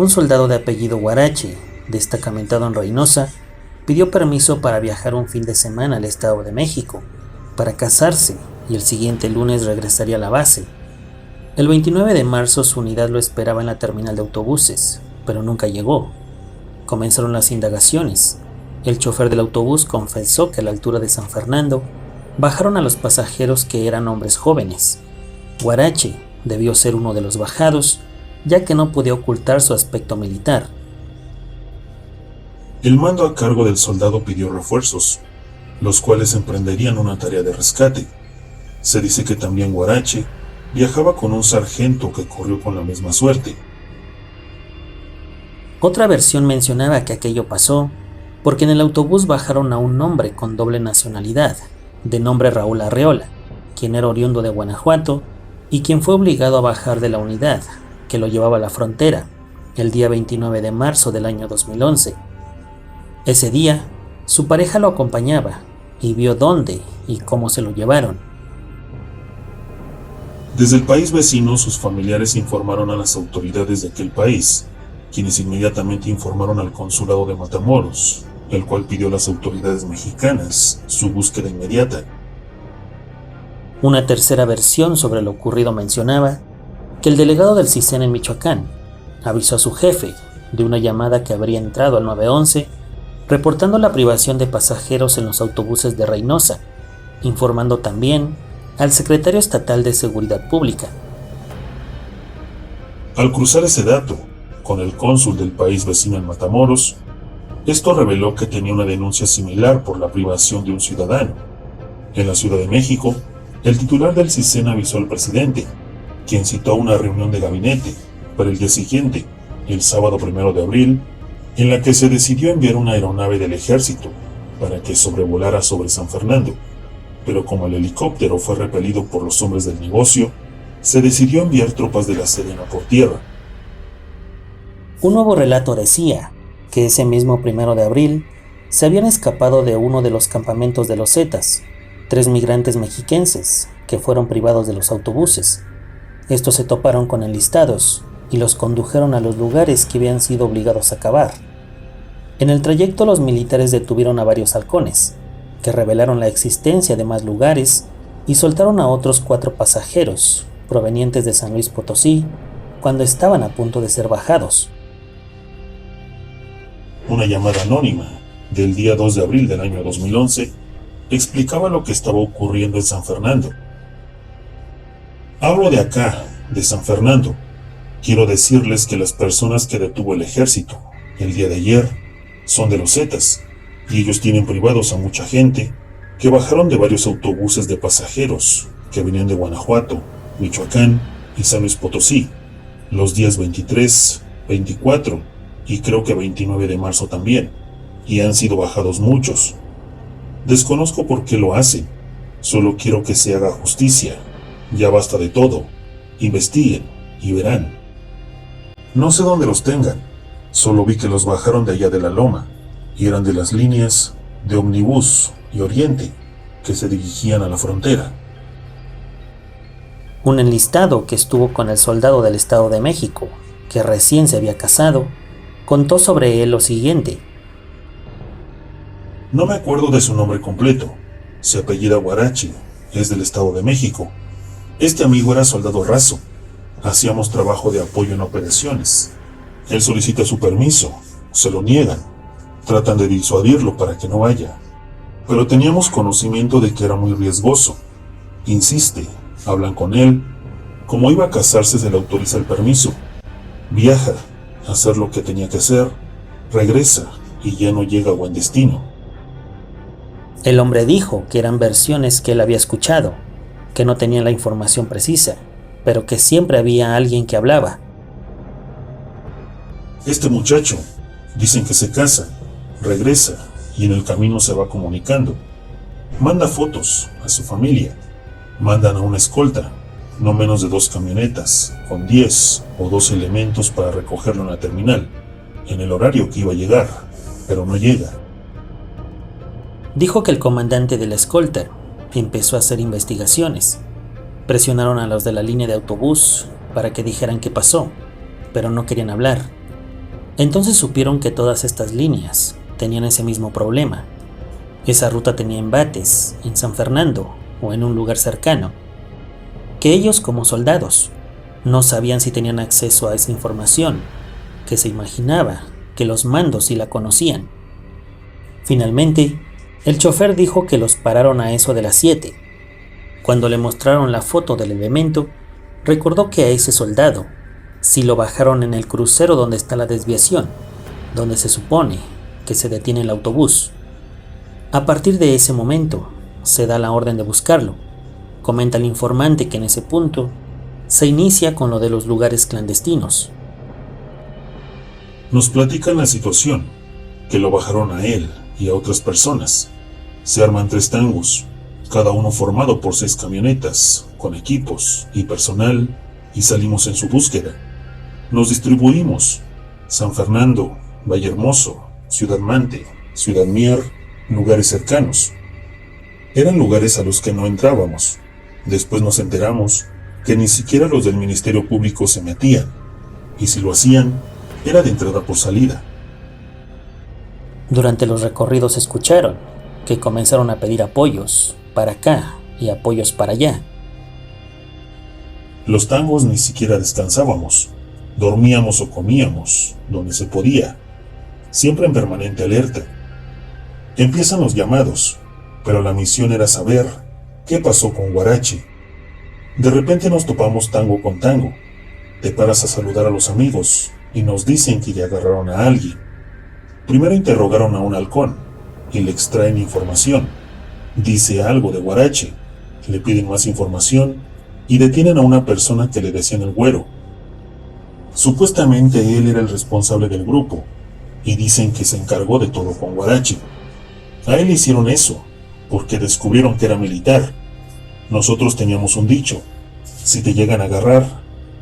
Un soldado de apellido Guarache, destacamentado en Reynosa, pidió permiso para viajar un fin de semana al Estado de México, para casarse, y el siguiente lunes regresaría a la base. El 29 de marzo su unidad lo esperaba en la terminal de autobuses, pero nunca llegó. Comenzaron las indagaciones. El chofer del autobús confesó que a la altura de San Fernando bajaron a los pasajeros que eran hombres jóvenes. Guarache debió ser uno de los bajados, ya que no podía ocultar su aspecto militar. El mando a cargo del soldado pidió refuerzos, los cuales emprenderían una tarea de rescate. Se dice que también Guarache viajaba con un sargento que corrió con la misma suerte. Otra versión mencionaba que aquello pasó porque en el autobús bajaron a un hombre con doble nacionalidad, de nombre Raúl Arreola, quien era oriundo de Guanajuato y quien fue obligado a bajar de la unidad, que lo llevaba a la frontera, el día 29 de marzo del año 2011. Ese día, su pareja lo acompañaba y vio dónde y cómo se lo llevaron. Desde el país vecino, sus familiares informaron a las autoridades de aquel país, quienes inmediatamente informaron al consulado de Matamoros, el cual pidió a las autoridades mexicanas su búsqueda inmediata. Una tercera versión sobre lo ocurrido mencionaba que el delegado del CISEN en Michoacán avisó a su jefe de una llamada que habría entrado al 911 reportando la privación de pasajeros en los autobuses de Reynosa, informando también al secretario estatal de Seguridad Pública. Al cruzar ese dato con el cónsul del país vecino en Matamoros, esto reveló que tenía una denuncia similar por la privación de un ciudadano. En la Ciudad de México, el titular del CISEN avisó al presidente, quien citó a una reunión de gabinete para el día siguiente, el sábado 1 de abril, en la que se decidió enviar una aeronave del ejército para que sobrevolara sobre San Fernando, pero como el helicóptero fue repelido por los hombres del negocio, se decidió enviar tropas de la Sedena por tierra. Un nuevo relato decía que ese mismo 1 de abril se habían escapado de uno de los campamentos de los Zetas, 3 migrantes mexiquenses que fueron privados de los autobuses. Estos se toparon con enlistados y los condujeron a los lugares que habían sido obligados a cavar. En el trayecto los militares detuvieron a varios halcones, que revelaron la existencia de más lugares y soltaron a otros 4 pasajeros provenientes de San Luis Potosí cuando estaban a punto de ser bajados. Una llamada anónima del día 2 de abril del año 2011 explicaba lo que estaba ocurriendo en San Fernando. Hablo de acá, de San Fernando. Quiero decirles que las personas que detuvo el ejército el día de ayer son de los Zetas, y ellos tienen privados a mucha gente que bajaron de varios autobuses de pasajeros que venían de Guanajuato, Michoacán y San Luis Potosí, los días 23, 24 y creo que 29 de marzo también, y han sido bajados muchos. Desconozco por qué lo hacen, solo quiero que se haga justicia, ya basta de todo, investiguen y verán. No sé dónde los tengan, solo vi que los bajaron de allá de la loma, y eran de las líneas de Omnibus y Oriente, que se dirigían a la frontera. Un enlistado que estuvo con el soldado del Estado de México, que recién se había casado, contó sobre él lo siguiente. No me acuerdo de su nombre completo, se apellida Guarache, es del Estado de México. Este amigo era soldado raso, hacíamos trabajo de apoyo en operaciones. Él solicita su permiso, se lo niegan, tratan de disuadirlo para que no vaya, pero teníamos conocimiento de que era muy riesgoso. Insiste, hablan con él, como iba a casarse se le autoriza el permiso. Viaja, a hacer lo que tenía que hacer, regresa y ya no llega a buen destino. El hombre dijo que eran versiones que él había escuchado, que no tenían la información precisa, pero que siempre había alguien que hablaba. Este muchacho, dicen que se casa, regresa y en el camino se va comunicando. Manda fotos a su familia, mandan a una escolta, no menos de 2 camionetas, con 10 o 12 elementos para recogerlo en la terminal, en el horario que iba a llegar, pero no llega. Dijo que el comandante de la escolta empezó a hacer investigaciones. Presionaron a los de la línea de autobús para que dijeran qué pasó, pero no querían hablar. Entonces supieron que todas estas líneas tenían ese mismo problema. Esa ruta tenía embates en San Fernando o en un lugar cercano, que ellos como soldados no sabían si tenían acceso a esa información, que se imaginaba que los mandos sí la conocían. Finalmente, el chofer dijo que los pararon a eso de las 7. Cuando le mostraron la foto del elemento, recordó que a ese soldado sí lo bajaron en el crucero donde está la desviación, donde se supone que se detiene el autobús. A partir de ese momento, se da la orden de buscarlo. Comenta el informante que en ese punto se inicia con lo de los lugares clandestinos. Nos platican la situación, que lo bajaron a él y a otras personas. Se arman 3 tangos, cada uno formado por 6 camionetas, con equipos y personal, y salimos en su búsqueda. Nos distribuimos: San Fernando, Vallehermoso, Ciudad Mante, Ciudad Mier, lugares cercanos. Eran lugares a los que no entrábamos. Después nos enteramos que ni siquiera los del Ministerio Público se metían, y si lo hacían, era de entrada por salida. Durante los recorridos escucharon que comenzaron a pedir apoyos para acá y apoyos para allá. Los tangos ni siquiera descansábamos. Dormíamos o comíamos, donde se podía, siempre en permanente alerta. Empiezan los llamados, pero la misión era saber qué pasó con Huarache. De repente nos topamos tango con tango. Te paras a saludar a los amigos y nos dicen que ya agarraron a alguien. Primero interrogaron a un halcón y le extraen información. Dice algo de Huarache, le piden más información y detienen a una persona que le decían el Güero. Supuestamente él era el responsable del grupo y dicen que se encargó de todo con Huarache. A él le hicieron eso porque descubrieron que era militar. Nosotros teníamos un dicho: si te llegan a agarrar,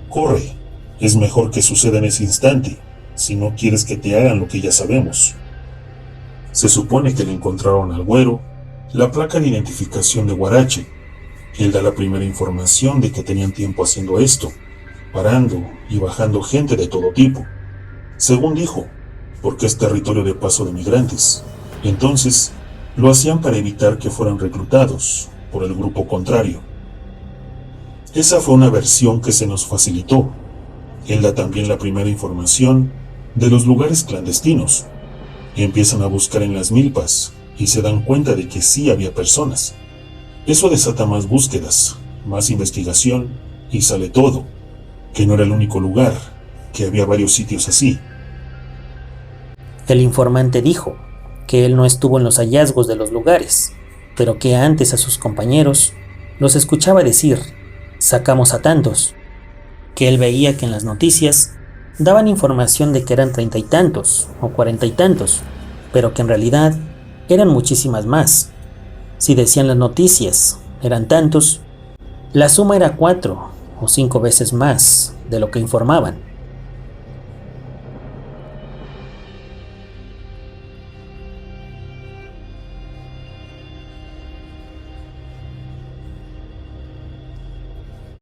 corre. Es mejor que suceda en ese instante, si no quieres que te hagan lo que ya sabemos. Se supone que le encontraron al Güero la placa de identificación de Huarache. Él da la primera información de que tenían tiempo haciendo esto, parando y bajando gente de todo tipo. Según dijo, porque es territorio de paso de migrantes. Entonces, lo hacían para evitar que fueran reclutados por el grupo contrario. Esa fue una versión que se nos facilitó. Él da también la primera información de los lugares clandestinos. Empiezan a buscar en las milpas y se dan cuenta de que sí había personas. Eso desata más búsquedas, más investigación y sale todo, que no era el único lugar, que había varios sitios así. El informante dijo que él no estuvo en los hallazgos de los lugares, pero que antes a sus compañeros los escuchaba decir: sacamos a tantos, que él veía que en las noticias daban información de que eran 30 y tantos o 40 y tantos, pero que en realidad eran muchísimas más. Si decían las noticias eran tantos, la suma era 4 o 5 veces más de lo que informaban.